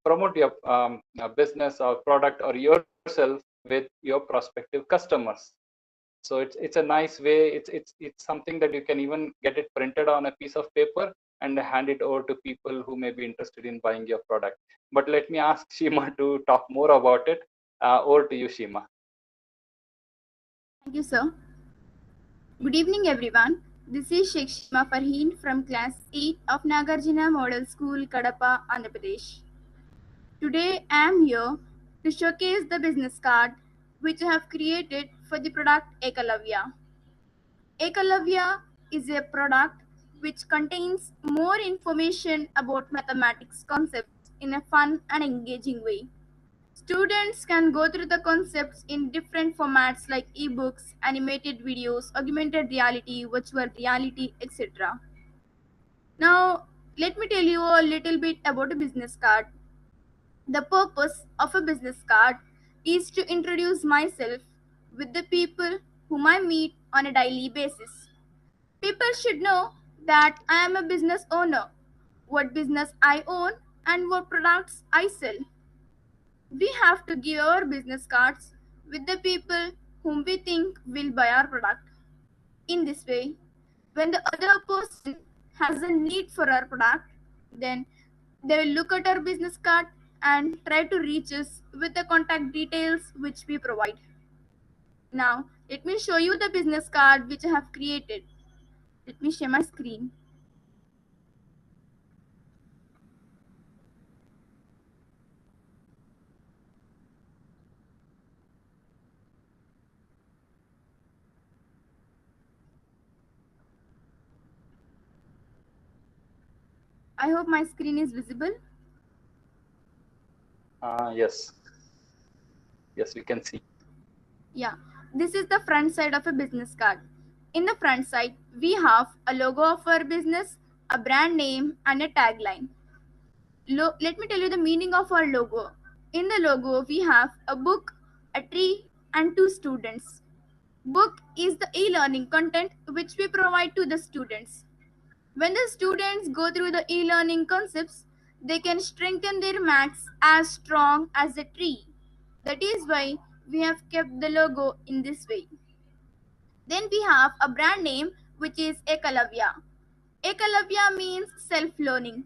promote your business or product or yourself with your prospective customers. So it's a nice way. It's something that you can even get it printed on a piece of paper and hand it over to people who may be interested in buying your product. But let me ask Shima to talk more about it. Over to you, Shima. Thank you, sir. Good evening, everyone. This is Shekshima Farheen from Class 8 of Nagarjuna Model School, Kadapa, Andhra Pradesh. Today, I am here to showcase the business card which I have created for the product Ekalavya. Ekalavya is a product which contains more information about mathematics concepts in a fun and engaging way. Students can go through the concepts in different formats like ebooks, animated videos, augmented reality, virtual reality, etc. Now, let me tell you a little bit about a business card. The purpose of a business card is to introduce myself with the people whom I meet on a daily basis. People should know that I am a business owner, what business I own, and what products I sell. We have to give our business cards with the people whom we think will buy our product. In this way, when the other person has a need for our product, then they will look at our business card and try to reach us with the contact details which we provide. Now, let me show you the business card which I have created. Let me share my screen. I hope my screen is visible. Yes, we can see. Yeah, this is the front side of a business card. In the front side, we have a logo of our business, a brand name, and a tagline. Let me tell you the meaning of our logo. In the logo, we have a book, a tree, and 2 students. Book is the e-learning content which we provide to the students. When the students go through the e-learning concepts, they can strengthen their maths as strong as a tree. That is why we have kept the logo in this way. Then we have a brand name which is Ekalavya. Ekalavya means self-learning.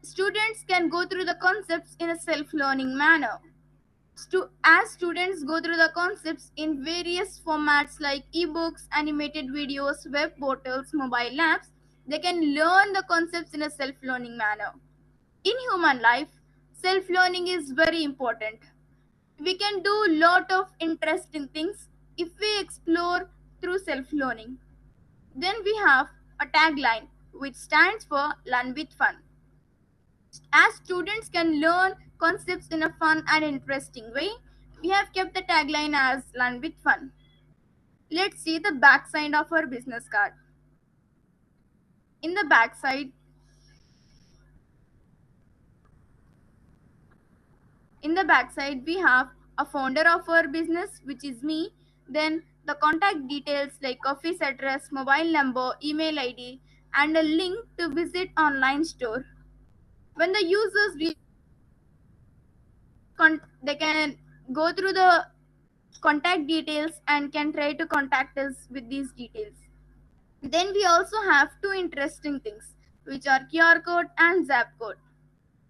Students can go through the concepts in a self-learning manner. As students go through the concepts in various formats like ebooks, animated videos, web portals, mobile apps, they can learn the concepts in a self-learning manner. In human life, self-learning is very important. We can do a lot of interesting things if we explore through self-learning. Then we have a tagline which stands for Learn with Fun. As students can learn concepts in a fun and interesting way, we have kept the tagline as Learn with Fun. Let's see the back side of our business card. In the back side, we have a founder of our business, which is me, then the contact details like office address, mobile number, email ID, and a link to visit online store. When the users view, they can go through the contact details and can try to contact us with these details. Then we also have two interesting things, which are QR code and Zap code.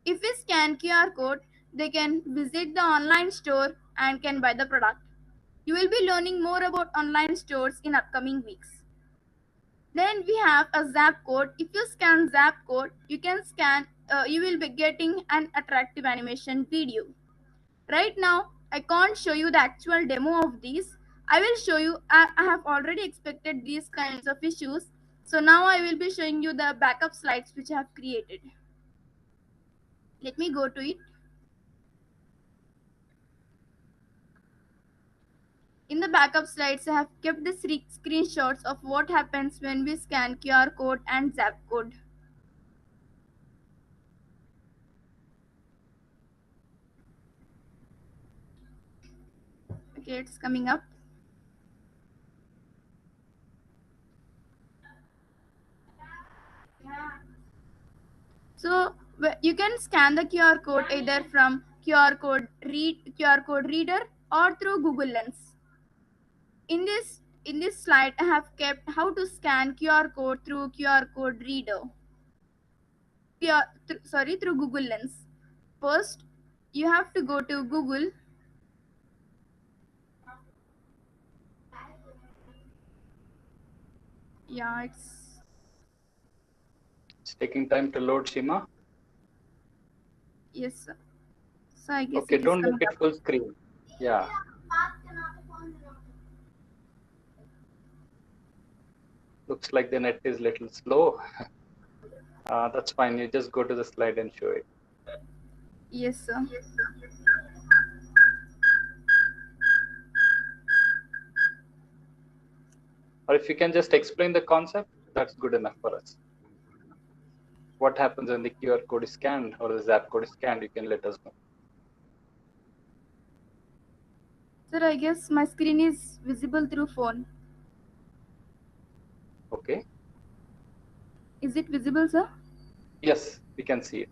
If we scan QR code, they can visit the online store and can buy the product. You will be learning more about online stores in upcoming weeks. Then we have a Zap code. If you scan Zap code, you will be getting an attractive animation video. Right now, I can't show you the actual demo of these. I will show you, I have already expected these kinds of issues. So now I will be showing you the backup slides which I have created. Let me go to it. In the backup slides, I have kept the screenshots of what happens when we scan QR code and Zap code. Okay, it's coming up. So you can scan the QR code either from QR code reader or through Google Lens. In this slide, I have kept how to scan QR code through QR code reader. Through Google Lens. First, you have to go to Google. Yeah, it's taking time to load, Shima. yes. So I guess Okay, it is don't coming make it up. full screen. Yeah. Looks like the net is little slow. That's fine. You just go to the slide and show it. Yes, sir. Or if you can just explain the concept, that's good enough for us. What happens when the QR code is scanned or the Zap code is scanned, you can let us know. Sir, I guess my screen is visible through phone. Okay. Is it visible, sir? Yes, we can see it.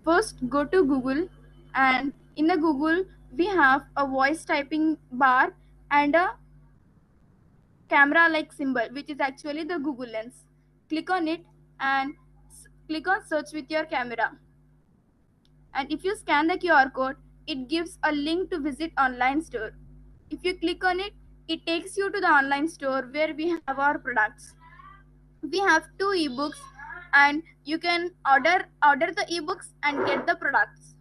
First, go to Google, and in the Google, we have a voice typing bar and a camera like symbol, which is actually the Google Lens. Click on it and click on search with your camera. And if you scan the QR code, it gives a link to visit online store. If you click on it, it takes you to the online store where we have our products. We have two ebooks and you can order the ebooks and get the products.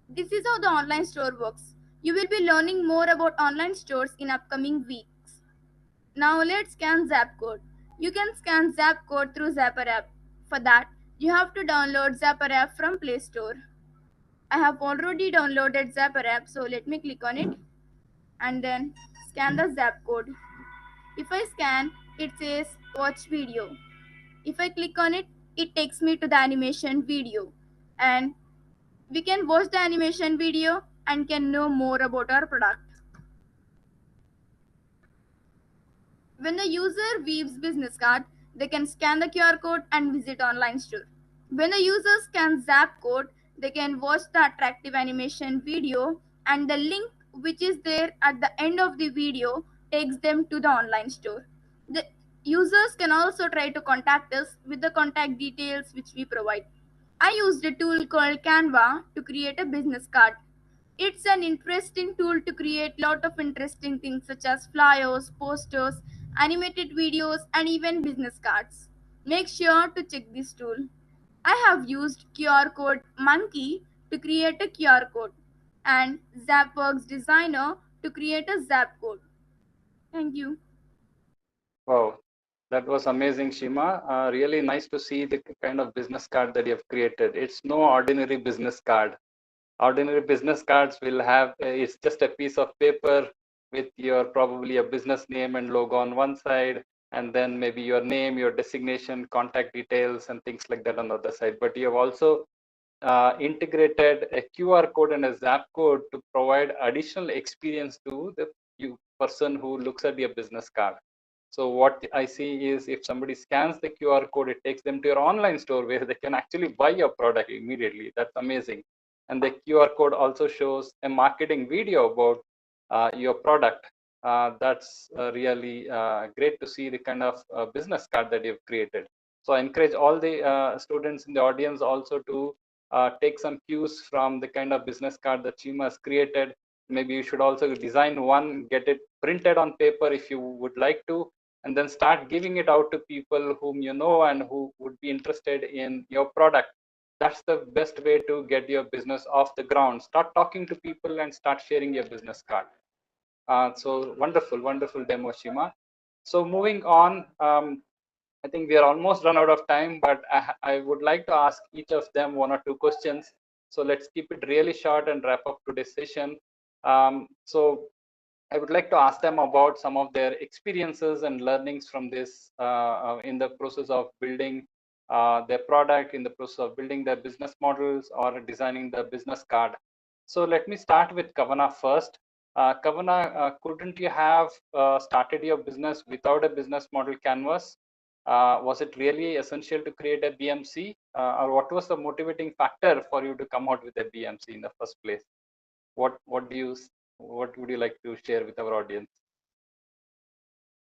This is how the online store works. You will be learning more about online stores in upcoming weeks. Now let's scan Zap code. You can scan Zap code through Zapper app. For that, you have to download Zapper app from Play Store. I have already downloaded Zapper app, so let me click on it and then scan the Zap code. If I scan, it says watch video. If I click on it, it takes me to the animation video and we can watch the animation video and can know more about our product. When the user views business card, they can scan the QR code and visit online store. When the user scans Zap code, they can watch the attractive animation video and the link which is there at the end of the video takes them to the online store. The users can also try to contact us with the contact details which we provide. I used a tool called Canva to create a business card. It's an interesting tool to create lot of interesting things such as flyers, posters, animated videos, and even business cards. Make sure to check this tool. I have used QR code monkey to create a QR code and Zapworks designer to create a Zap code. Thank you. Wow, that was amazing, Shima. Really nice to see the kind of business card that you have created. It's no ordinary business card. Ordinary business cards will have, it's just a piece of paper with your probably a business name and logo on one side, and then maybe your name, your designation, contact details, and things like that on the other side. But you have also integrated a QR code and a Zap code to provide additional experience to the person who looks at your business card. So what I see is if somebody scans the QR code, it takes them to your online store where they can actually buy your product immediately. That's amazing. And the QR code also shows a marketing video about your product. That's really great to see the kind of business card that you've created. So I encourage all the students in the audience also to take some cues from the kind of business card that Chima has created. Maybe you should also design one, get it printed on paper if you would like to, and then start giving it out to people whom you know and who would be interested in your product. That's the best way to get your business off the ground. Start talking to people and start sharing your business card. So wonderful, wonderful demo, Shima. So moving on, I think we are almost run out of time, but I would like to ask each of them one or two questions. So let's keep it really short and wrap up today's session. So I would like to ask them about some of their experiences and learnings from this in the process of building their product, in the process of building their business models or designing the business card. So let me start with Kavana first. Kavana, couldn't you have started your business without a business model canvas? Was it really essential to create a BMC, or what was the motivating factor for you to come out with a BMC in the first place? What would you like to share with our audience?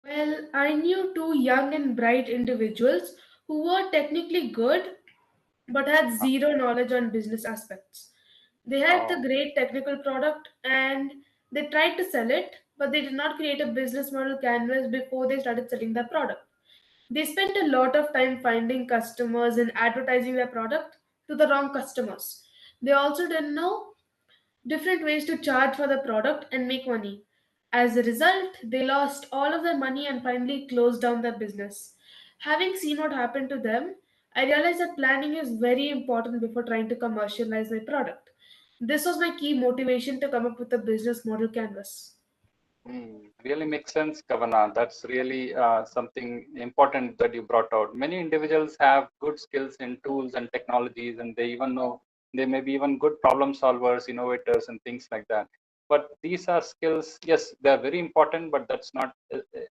Well, I knew two young and bright individuals who were technically good but had zero knowledge on business aspects. They had the Oh, great technical product and they tried to sell it, but they did not create a business model canvas before they started selling their product. They spent a lot of time finding customers and advertising their product to the wrong customers. They also didn't know different ways to charge for the product and make money. As a result, they lost all of their money and finally closed down their business. Having seen what happened to them, I realized that planning is very important before trying to commercialize my product. This was my key motivation to come up with a business model canvas. really makes sense, Kavana. That's really something important that you brought out. Many individuals have good skills in tools and technologies, and they even know they may be even good problem solvers, innovators, and things like that. But these are skills, yes, they are very important, but that's not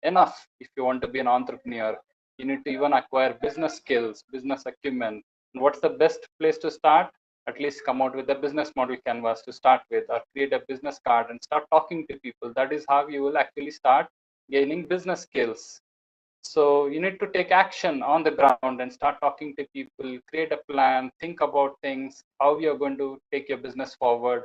enough if you want to be an entrepreneur. You need to even acquire business skills, business acumen. And what's the best place to start? At least come out with a business model canvas to start with, or create a business card and start talking to people. That is how you will actually start gaining business skills. So you need to take action on the ground and start talking to people, create a plan, think about things, how you're going to take your business forward.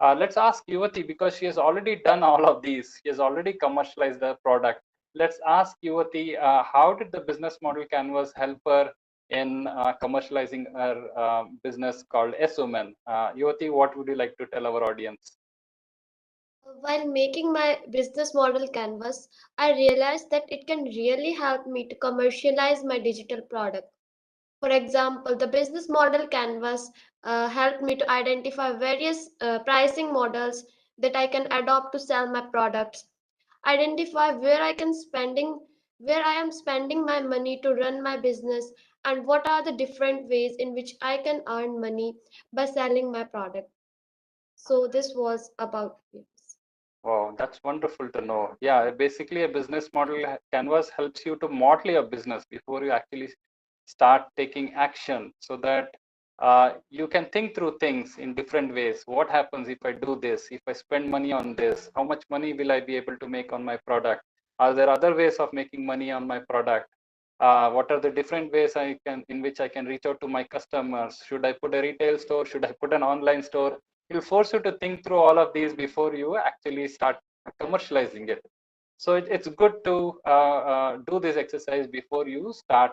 Let's ask Yuvati, because she has already done all of these. She has already commercialized the product. Let's ask Yuvati, how did the business model canvas help her in commercializing her business called S-Woman? Yuvati, what would you like to tell our audience? While making my business model canvas, I realized that it can really help me to commercialize my digital product. For example, the business model canvas helped me to identify various pricing models that I can adopt to sell my products, identify where I am spending my money to run my business, and what are the different ways in which I can earn money by selling my product. So this was about this. Wow, that's wonderful to know. Yeah, basically a business model canvas helps you to model your business before you actually start taking action, so that you can think through things in different ways. What happens if I do this? If I spend money on this, how much money will I be able to make on my product? Are there other ways of making money on my product? What are the different ways in which I can reach out to my customers? Should I put a retail store? Should I put an online store? It'll force you to think through all of these before you actually start commercializing it. So it's good to do this exercise before you start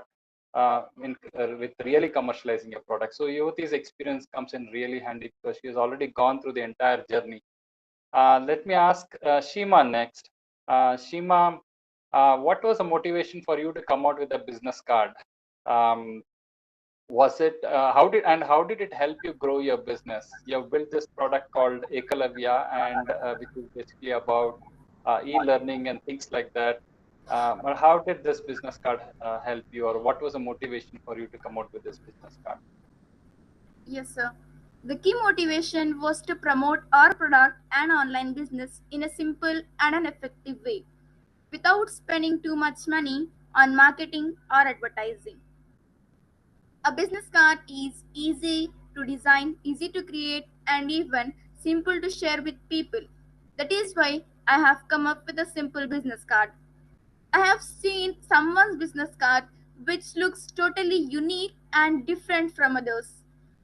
with really commercializing your product. So Yuvati's experience comes in really handy because she has already gone through the entire journey. Let me ask Shima next. Shima, what was the motivation for you to come out with a business card? Um, was it how did it help you grow your business? You have built this product called Ekalavya, and which is basically about e-learning and things like that. But how did this business card help you, or what was the motivation for you to come out with this business card? Yes, sir. The key motivation was to promote our product and online business in a simple and an effective way without spending too much money on marketing or advertising. A business card is easy to design, easy to create, and even simple to share with people. That is why I have come up with a simple business card. I have seen someone's business card which looks totally unique and different from others.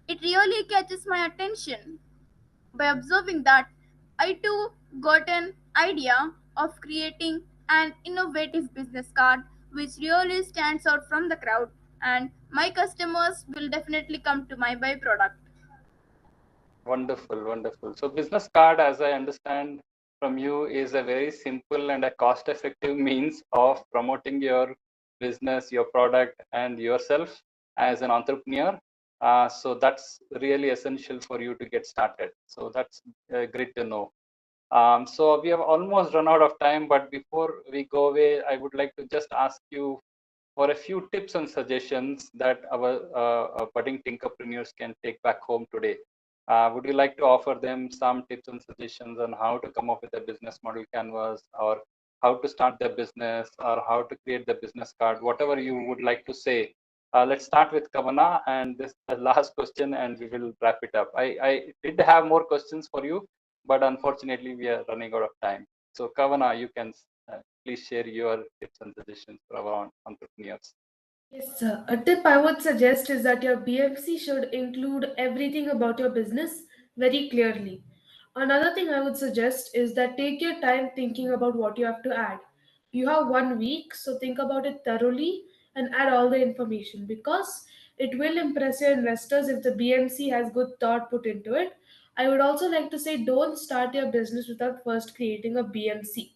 It really catches my attention. By observing that, I too got an idea of creating an innovative business card which really stands out from the crowd, and my customers will definitely come to my buy product. Wonderful, wonderful. So business card, as I understand from you, is a very simple and a cost-effective means of promoting your business, your product, and yourself as an entrepreneur. So that's really essential for you to get started. So that's great to know. So we have almost run out of time, but before we go away, I would like to just ask you for a few tips and suggestions that our budding tinkerpreneurs can take back home today. Would you like to offer them some tips and suggestions on how to come up with a business model canvas, or how to start their business, or how to create the business card, whatever you would like to say? Let's start with Kavana, and this is the last question, and we will wrap it up. I did have more questions for you, but unfortunately, we are running out of time. So, Kavana, you can please share your tips and suggestions for our entrepreneurs. Yes, sir. A tip I would suggest is that your BFC should include everything about your business very clearly. Another thing I would suggest is that take your time thinking about what you have to add. You have 1 week, so think about it thoroughly and add all the information because it will impress your investors if the BMC has good thought put into it. I would also like to say don't start your business without first creating a BMC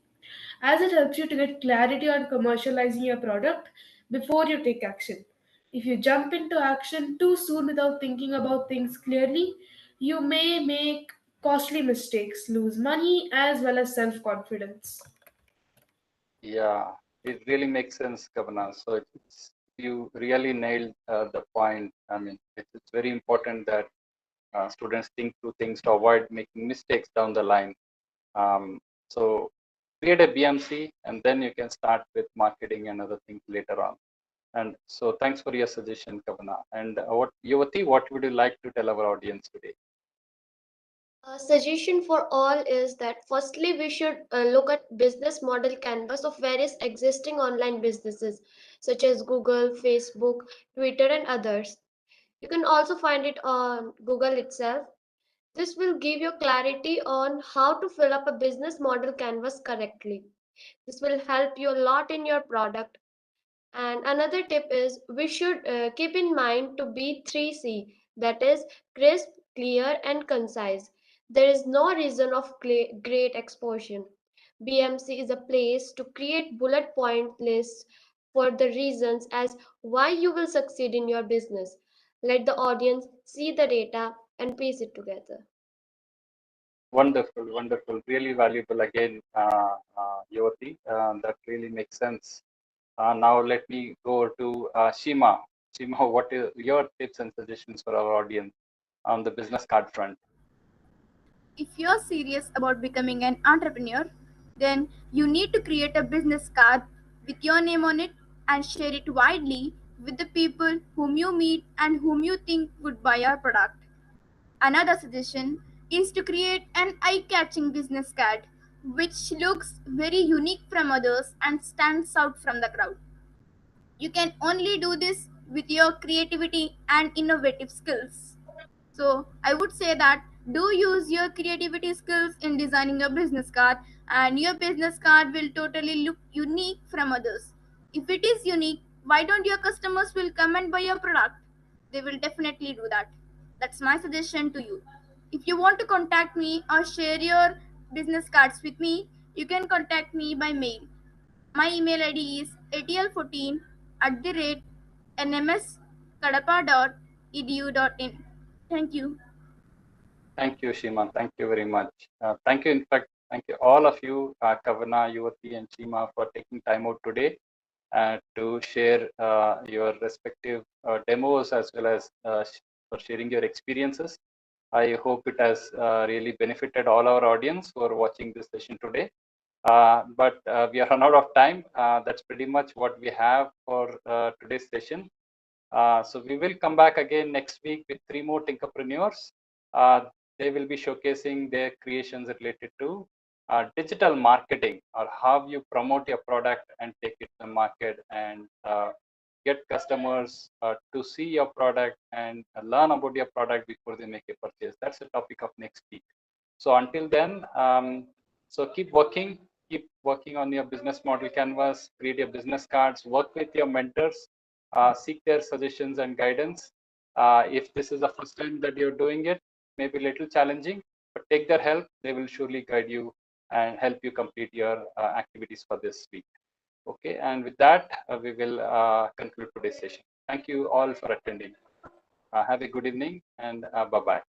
as it helps you to get clarity on commercializing your product before you take action. If you jump into action too soon without thinking about things clearly, you may make costly mistakes, lose money as well as self confidence. Yeah, it really makes sense, Kavana. So you really nailed the point. I mean, it's very important that students think through things to avoid making mistakes down the line. Um, so create a BMC, and then you can start with marketing and other things later on. And so thanks for your suggestion, Kavana. And what Yuvati, what would you like to tell our audience today? A suggestion for all is that firstly, we should look at business model canvas of various existing online businesses such as Google, Facebook, Twitter, and others. You can also find it on Google itself. This will give you clarity on how to fill up a business model canvas correctly. This will help you a lot in your product. And another tip is we should keep in mind to be 3C, that is crisp, clear, and concise. There is no reason of great exposure. BMC is a place to create bullet point lists for the reasons as why you will succeed in your business. Let the audience see the data and piece it together. Wonderful, wonderful, really valuable again, Yuvati. That really makes sense. Now let me go to Shima. Shima, what are your tips and suggestions for our audience on the business card front? If you're serious about becoming an entrepreneur, then you need to create a business card with your name on it and share it widely with the people whom you meet and whom you think would buy your product. Another suggestion is to create an eye catching business card which looks very unique from others and stands out from the crowd. You can only do this with your creativity and innovative skills. So, I would say that do use your creativity skills in designing a business card, and your business card will totally look unique from others. If it is unique, why don't your customers will come and buy your product? They will definitely do that. That's my suggestion to you. If you want to contact me or share your business cards with me, you can contact me by mail. My email ID is atl14 at the rate nmskadapa.edu.in. Thank you. Thank you, Shima. Thank you very much. Thank you, in fact, thank you all of you, Kavana, Yuvati, and Shima, for taking time out today to share your respective demos as well as for sharing your experiences. I hope it has really benefited all our audience who are watching this session today. But we are run out of time. That's pretty much what we have for today's session. So we will come back again next week with 3 more Tinkerpreneurs. They will be showcasing their creations related to digital marketing, or how you promote your product and take it to the market and get customers to see your product and learn about your product before they make a purchase. That's the topic of next week. So until then, so keep working on your business model canvas, create your business cards, work with your mentors, seek their suggestions and guidance. If this is the first time that you're doing it, maybe a little challenging, but take their help. They will surely guide you and help you complete your activities for this week. Okay, and with that, we will conclude today's session. Thank you all for attending. Have a good evening, and bye-bye.